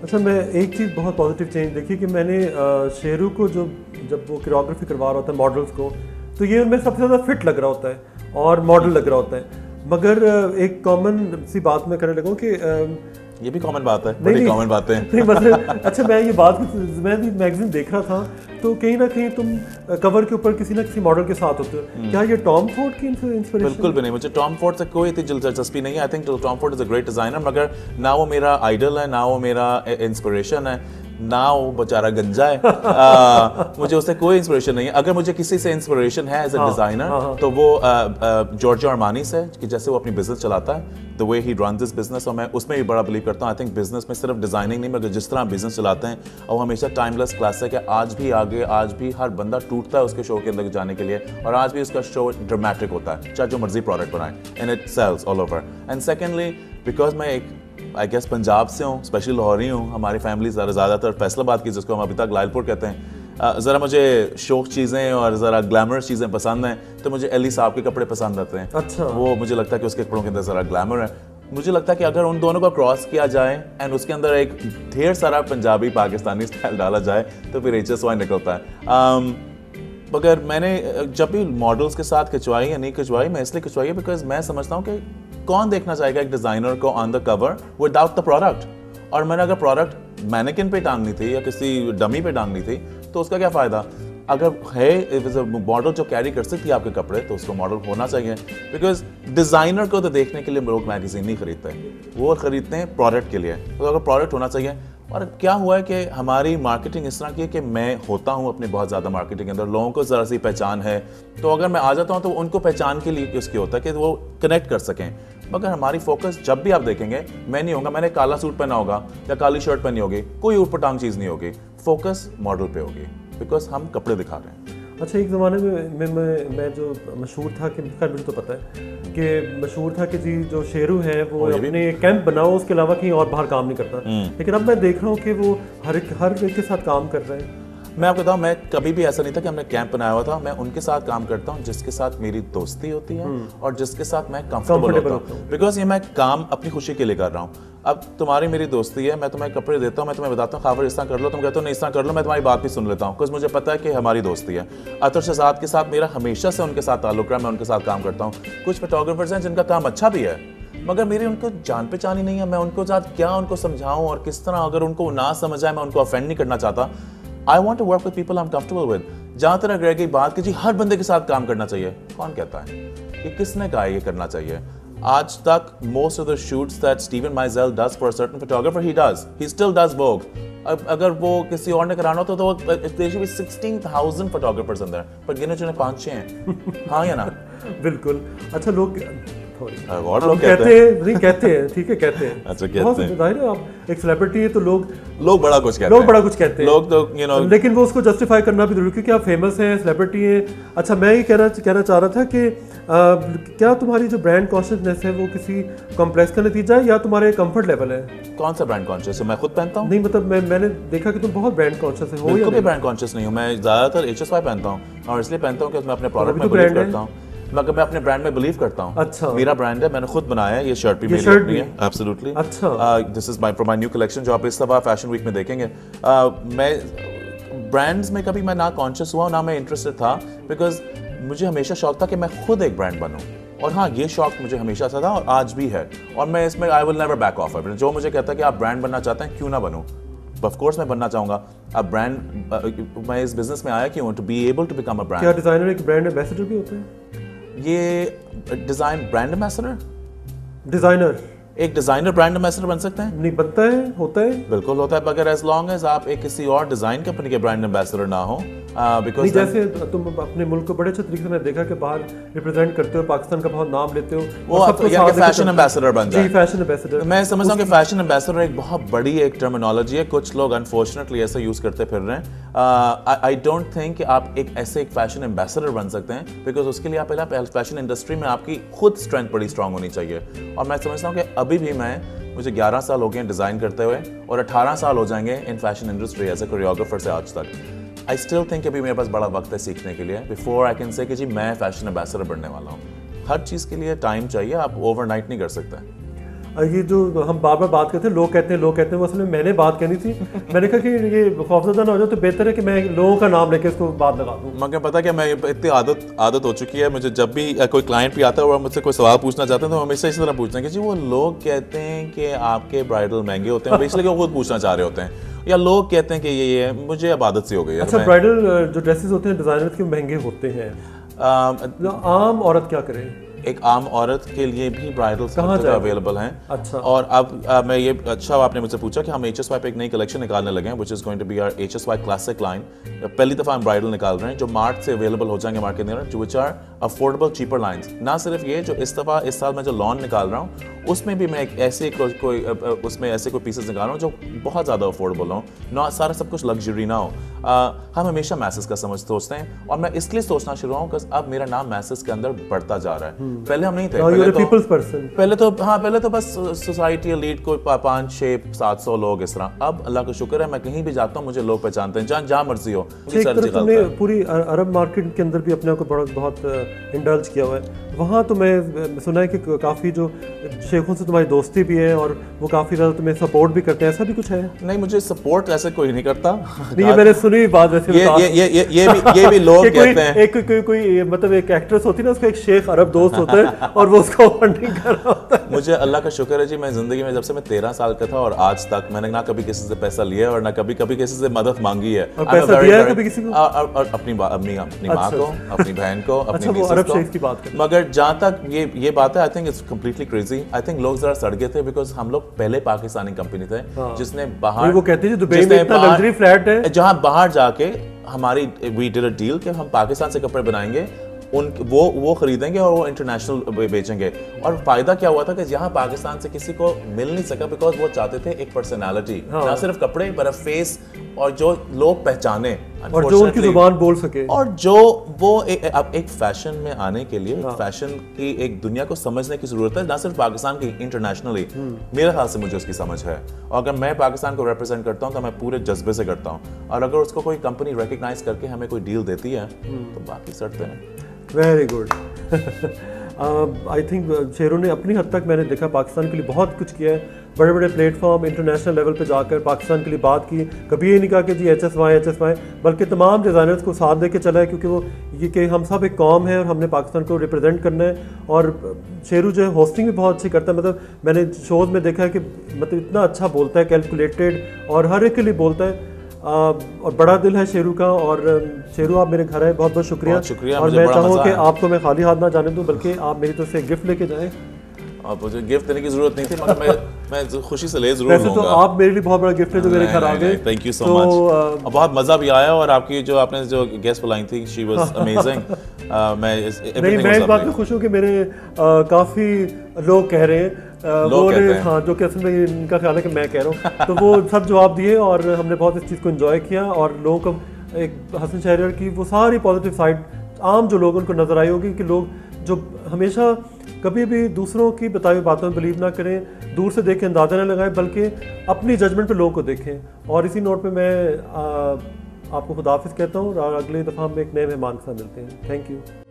अच्छा, मैं एक चीज़ बहुत पॉजिटिव चेंज देखी कि मैंने शेरू को जब वो कोरियोग्राफी करवा रहा होता है मॉडल्स को, तो ये उनमें सबसे ज़्यादा फिट लग रहा होता है और मॉडल लग रहा होता है। मगर एक कॉमन सी बात मैं करने लगा हूँ कि ये भी कॉमन बात है, बड़ी कॉमन बातें नहीं मतलब अच्छा, मैं ये बात मैं भी मैगजीन देख रहा था, तो कहीं ना कहीं तुम कवर के ऊपर किसी ना किसी मॉडल के साथ होते हो। क्या ये टॉम फोर्ड की इंस्पिरेशन? बिल्कुल भी नहीं, मुझे टॉम फोर्ड से कोई इतनी दिलचस्पी नहीं है। I think Tom Ford is a great designer, मगर ना वो मेरा आइडल है, ना वो मेरा इंस्पिरेशन है, ना वो बेचारा गंजा है। मुझे उससे कोई इंस्पिरेशन नहीं है। अगर मुझे किसी से इंस्पिरेशन है एज अ डिजाइनर तो वो जॉर्जियो अरमानी से, कि जैसे वो अपनी बिजनेस चलाता है, the way he run this business, और मैं उसमें भी बड़ा बिलीव करता हूँ। आई थिंक बिजनेस में सिर्फ डिजाइनिंग नहीं, मगर जिस तरह बिजनेस चलाते हैं, और हमेशा टाइमलेस क्लासिक है। आज भी आगे, आज भी हर बंदा टूटता है उसके शो के अंदर जाने के लिए, और आज भी उसका शो ड्रामेटिक होता है, चाहे जो मर्जी प्रोडक्ट बनाए, and it sells all over. And secondly, because मैं एक आई गेस पंजाब से हूँ, स्पेशली लाहौरी हूँ, हमारी फैमिली ज़्यादातर फैसलाबाद की, जिसको हम अभी तक लालपुर कहते हैं। ज़रा मुझे शौक चीज़ें और ज़रा ग्लैमरस चीज़ें पसंद हैं, तो मुझे अली साहब के कपड़े पसंद आते हैं। अच्छा, वो मुझे लगता है कि उसके कपड़ों के अंदर ज़रा ग्लैमर है। मुझे लगता है कि अगर उन दोनों को क्रॉस किया जाए एंड उसके अंदर एक ढेर सारा पंजाबी पाकिस्तानी स्टाइल डाला जाए, तो फिर HSY निकलता है। मगर मैंने जब भी मॉडल्स के साथ खिंचवाई या नहीं खिंचवाई, मैं इसलिए खिंचवाई है बिकॉज मैं समझता हूँ कि कौन देखना चाहेगा एक डिज़ाइनर को on the cover without the product. और मैंने अगर प्रोडक्ट मैनेकिन पे टांगनी थी या किसी डमी पे टांगनी थी, तो उसका क्या फ़ायदा? अगर है मॉडल जो कैरी कर सकती है आपके कपड़े, तो उसको मॉडल होना चाहिए। बिकॉज डिज़ाइनर को तो देखने के लिए लोग मैगजीन नहीं खरीदते, वो खरीदते हैं प्रोडक्ट के लिए। तो अगर प्रोडक्ट होना चाहिए। और क्या हुआ है कि हमारी मार्केटिंग इस तरह की है कि मैं होता हूँ अपनी बहुत ज़्यादा मार्केटिंग के अंदर, लोगों को ज़रा सी पहचान है, तो अगर मैं आ जाता हूँ तो उनको पहचान के लिए उसकी होता है कि वो कनेक्ट कर सकें। मगर हमारी फोकस जब भी आप देखेंगे, मैं नहीं होगा, मैंने काला सूट पहना होगा या काली शर्ट पहनी होगी, कोई ऊटपटांग चीज़ नहीं होगी, फोकस मॉडल पे होगी, बिकॉज हम कपड़े दिखा रहे हैं। अच्छा, एक ज़माने में मैं जो मशहूर था कि खैर मुझे तो पता है कि मशहूर था कि जी जो शेरू है वो अपने कैंप बनाओ, उसके अलावा कहीं और बाहर काम नहीं करता। लेकिन अब मैं देख रहा हूँ कि वो हर एक के साथ काम कर रहे हैं। मैं आपको बताऊं, मैं कभी भी ऐसा नहीं था कि हमने कैंप बनाया हुआ था। मैं उनके साथ काम करता हूं जिसके साथ मेरी दोस्ती होती है और जिसके साथ मैं कंफर्टेबल होता हूं, बिकॉज ये मैं काम अपनी खुशी के लिए कर रहा हूं। अब तुम्हारी मेरी दोस्ती है, मैं तुम्हें कपड़े देता हूं, मैं तुम्हें बताता हूं खाबर इस तरह कर लो, तुम कहते हो नहीं इस तरह कर लो, मैं तुम्हारी बात भी सुन लेता हूं, बिकॉज मुझे पता है कि हमारी दोस्ती है। अतर शहजाद के साथ मेरा हमेशा से उनके साथ ताल्लुक रहा, मैं उनके साथ काम करता हूँ। कुछ फोटोग्राफर्स हैं जिनका काम अच्छा भी है, मगर मेरी उनको जान पहचान ही नहीं है। मैं उनको साथ क्या उनको समझाऊं और किस तरह, अगर उनको ना समझ आए, मैं उनको ऑफेंड नहीं करना चाहता। I want to work with people I'm comfortable with। जहां तक रह गई बात कि जी हर बंदे के साथ काम करना चाहिए, कौन कहता है? ये किसने कहा ये करना चाहिए? आज तक most of the shoots that Steven Meisel does for a certain photographer, he still does Vogue। अगर वो किसी और ने कराना हो तो there should be 16,000 photographers in there, पर गिने चुने 5-6 हैं। हाँ या ना? बिल्कुल। अच्छा, लोग और लोग कहते हैं, ठीक है, कहते हैं। अच्छा, कहते हैं। जाहिर है, आप एक सेलिब्रिटी है तो लोग बड़ा कुछ कहते हैं, लोग तो लेकिन वो उसको जस्टिफाई करना भी जरूरी, क्योंकि आप फेमस हैं, सेलिब्रिटी हैं। अच्छा, मैं ये कहना चाह रहा था कि क्या तुम्हारी जो ब्रांड कॉन्शियसनेस है वो किसी कॉम्प्लेक्स का नतीजा है या तुम्हारे कंफर्ट लेवल है? कौन सा ब्रांड कॉन्शियस है? मैं खुद पहनता हूँ। नहीं, मतलब मैंने देखा कि तुम बहुत ब्रांड कॉन्शियस हो। बिल्कुल भी ब्रांड कॉन्शियस नहीं हूँ। मैं ज्यादातर HSY पहनता हूँ, और इसलिए पहनता हूँ कि मैं अपने प्रोडक्ट में बिलीव करता हूँ, मगर मैं अपने ब्रांड में बिलीव करता हूँ। अच्छा, मेरा ब्रांड है, मैंने खुद बनाया है। ये शर्ट भी मेरी अपनी है, एब्सोल्युटली। अच्छा, this is from my new collection, जो आप इस दफा फैशन वीक में देखेंगे। मैं ब्रांड्स में कभी मैं ना कॉन्शियस हुआ ना मैं इंटरेस्टेड था, बिकॉज मुझे हमेशा शौक था कि मैं खुद एक ब्रांड बनूं। और हाँ, ये शौक मुझे हमेशा से था और आज भी है, और मैं इसमें I will never back of. जो मुझे कहता है कि आप ब्रांड बनना चाहते हैं, क्यों ना बनूं, ऑफ कोर्स मैं बनना चाहूंगा। अब ब्रांड, मैं इस बिजनेस में आया क्यों? To be able to become a brand. क्या डिजाइनर एक ब्रांड एम्बेसडर भी होता है? ये डिजाइन ब्रांड एम्बेसडर, डिजाइनर एक डिजाइनर ब्रांड एम्बेसडर बन सकते हैं? नहीं बनता है, होता है, बिल्कुल होता है, मगर एज लॉन्ग एज आप एक किसी और डिजाइन कंपनी के ब्रांड एम्बेसडर ना हो। बिकॉज जैसे तुम अपने मुल्क को बड़े अच्छे तरीके से मैंने देखा कि बाहर रिप्रेजेंट करते हो, पाकिस्तान का बहुत नाम लेते हो, वो आप फैशन एम्बेसडर बन जाए। फैशन एम्बेसडर, मैं समझता हूँ कि फैशन एम्बेसडर एक बहुत बड़ी एक टर्मिनोलॉजी है, कुछ लोग अनफॉर्चुनेटली ऐसा यूज करते फिर रहे हैं। आई डोंट थिंक कि आप एक फैशन एम्बेसडर बन सकते हैं, बिकॉज उसके लिए आप पहला फैशन इंडस्ट्री में आपकी खुद स्ट्रेंथ बड़ी स्ट्रांग होनी चाहिए। और मैं समझता हूँ कि अभी भी मुझे 11 साल हो गए डिजाइन करते हुए, और 18 साल हो जाएंगे in fashion industry as a choreographer से आज तक। आई स्टिल थिंक अभी मेरे पास बड़ा वक्त है सीखने के लिए, बिफोर आई कैन से कि जी मैं फैशन एम्बेसडर बनने वाला हूँ। हर चीज़ के लिए टाइम चाहिए, आप ओवरनाइट नहीं कर सकते। ये जो हम बार बार बात करते हैं, लोग कहते हैं, वो असल में मैंने बात करनी थी। मैंने कहा कि ये खौफजदा ना हो जाए तो बेहतर है कि मैं लोगों का नाम लेके इसको बात लगा दूँ। मगर पता क्या, मैं इतनी आदत हो चुकी है, मुझे जब भी कोई क्लाइंट भी आता है और मुझसे कोई सवाल पूछना चाहते हैं तो हमेशा इसी तरह पूछते हैं कि जी वो लोग कहते हैं कि आपके ब्राइडल महंगे होते हैं, इसलिए वो खुद पूछना चाह रहे होते हैं, या लोग कहते हैं कि ये मुझे अब आदत सी हो गई है। अच्छा, ब्राइडल जो ड्रेसेस होते हैं डिजाइनर के महंगे होते हैं, आम औरत क्या करे? एक आम औरत के लिए भी ब्राइडल अवेलेबल हैं। अच्छा। और अब मैं ये, अच्छा आपने मुझसे पूछा कि हम HSY पे एक नई कलेक्शन निकालने लगे हैं, which is going to be our HSY classic line. पहली दफा हम ब्राइडल निकाल रहे हैं जो मार्च से अवेलेबल हो जाएंगे मार्केट में, जो which are affordable cheaper lines. ना सिर्फ ये, जो इस साल मैं जो लॉन निकाल रहा हूँ उसमें भी मैं एक ऐसे कोई पीसेस निकाल रहा हूँ जो बहुत ज़्यादा अफोर्डेबल हो, ना सारा सब कुछ लग्जरी ना हो। हम हमेशा मैसेज का सोचते हैं, और मैं इसलिए सोचना शुरू हुआ कि अब मेरा नाम मैसेज के अंदर बढ़ता जा रहा है। पहले हम नहीं थे, पहले तो बस सोसाइटी एलीट कोई 500-600-700 लोग इस तरह। अब अल्लाह का शुक्र है मैं कहीं भी जाता हूँ मुझे लोग पहचानते हैं, जहाँ मर्जी हो। तुमने पूरी अरब मार्केट के अंदर भी अपने को बहुत इंडल्ज किया हुआ है। वहाँ तो मैं सुना है कि काफ़ी जो शेखों से तुम्हारी दोस्ती भी है और वो काफ़ी ज़्यादा तुम्हें सपोर्ट भी करते हैं, ऐसा भी कुछ है? नहीं, मुझे सपोर्ट ऐसे कोई नहीं करता। नहीं, ये मैंने सुनी बात वैसे। ये भी लोग कहते हैं कोई मतलब एक एक्ट्रेस होती है ना, उसका एक शेख अरब दोस्त होता है और वो उसका फंडिंग कर रहा होता है। मुझे अल्लाह का शुक्र है जी, मैं जिंदगी में जब से मैं 13 साल का था और आज तक मैंने ना कभी किसी से पैसा लिया और ना कभी किसी से मदद मांगी है। और पैसा दिया है कभी किसी को? अपनी माँ को, अपनी बहन को, अपनी मिसेस को। मगर जहाँ तक ये बात है, I think it's completely crazy. I think लोग जरा सड़ गए थे बिकॉज हम लोग पहले पाकिस्तानी कंपनी थे जिसने बाहर, वो कहते हैं दुबई में इतना लग्जरी फ्लैट है, जहाँ बाहर जाके हमारी वी डिड अ डील कि हम पाकिस्तान से कपड़े बनाएंगे, वो खरीदेंगे और वो इंटरनेशनल बेचेंगे। और फायदा क्या हुआ था कि यहाँ पाकिस्तान से किसी को मिल नहीं सका बिकॉज वो चाहते थे एक पर्सनालिटी, ना सिर्फ कपड़े पर फेस, और जो लोग पहचाने और जो उनकी जुबान बोल सके, और जो वो एक फैशन में आने के लिए फैशन की एक दुनिया को समझने की जरूरत है, ना सिर्फ पाकिस्तान की, इंटरनेशनली। मेरे ख्याल से मुझे उसकी समझ है, और अगर मैं पाकिस्तान को रिप्रेजेंट करता हूँ तो मैं पूरे जज्बे से करता हूँ, और अगर उसको कोई कंपनी रिकग्नाइज करके हमें कोई डील देती है तो बाकी सड़ते हैं। Very good. आई थिंक शेरों ने अपनी हद तक, मैंने देखा, पाकिस्तान के लिए बहुत कुछ किया है। बड़े बड़े प्लेटफॉर्म, इंटरनेशनल लेवल पे जाकर पाकिस्तान के लिए बात की। कभी ये नहीं कहा कि जी HSY, बल्कि तमाम डिज़ाइनर्स को साथ दे के चला है, क्योंकि वो ये कि हम सब एक कौम है और हमने पाकिस्तान को रिप्रेजेंट करना है। और शेरू जो है होस्टिंग भी बहुत अच्छी करता है, मतलब मैंने शोज़ में देखा है कि मतलब इतना अच्छा बोलता है, कैलकुलेटेड, और हर एक के लिए बोलता है। और बड़ा दिल है शेरू का। और शेरू, आप मेरे घर आए, बहुत बहुत शुक्रिया। और मैं चाहूँ कि आपको मैं खाली हाथ ना जाने दूँ, बल्कि आप मेरी तरफ से गिफ्ट लेके जाएं। आप मुझे गिफ्ट देने की जरूरत नहीं थी, मगर मैं खुशी से ले जरूर लूंगा। वैसे तो आप मेरे लिए बहुत बड़ा गिफ्ट है जो मेरे घर आ गए। Thank you so much. बहुत मजा भी आया, और आपकी जो आपने जो गेस्ट बुलाई थी, शी वाज अमेजिंग। मैं इस बात में खुश हूँ कि मेरे काफ़ी लोग कह रहे हैं, हाँ, जो कि असल में इनका ख्याल है कि मैं कह रहा हूँ, तो वो सब जवाब दिए और हमने बहुत इस चीज़ को एंजॉय किया। और लोगों को एक हसन शहरियार की वो सारी पॉजिटिव साइड आम जो लोग उनको नजर आई होगी, कि लोग जो हमेशा कभी भी दूसरों की बताई हुई बातों में बिलीव ना करें, दूर से देख के अंदाजा ना लगाएं, बल्कि अपनी जजमेंट पे लोगों को देखें। और इसी नोट पे मैं आपको खुदाफिज कहता हूँ, और अगली दफ़ा हम एक नए मेहमान के साथ मिलते हैं। Thank you.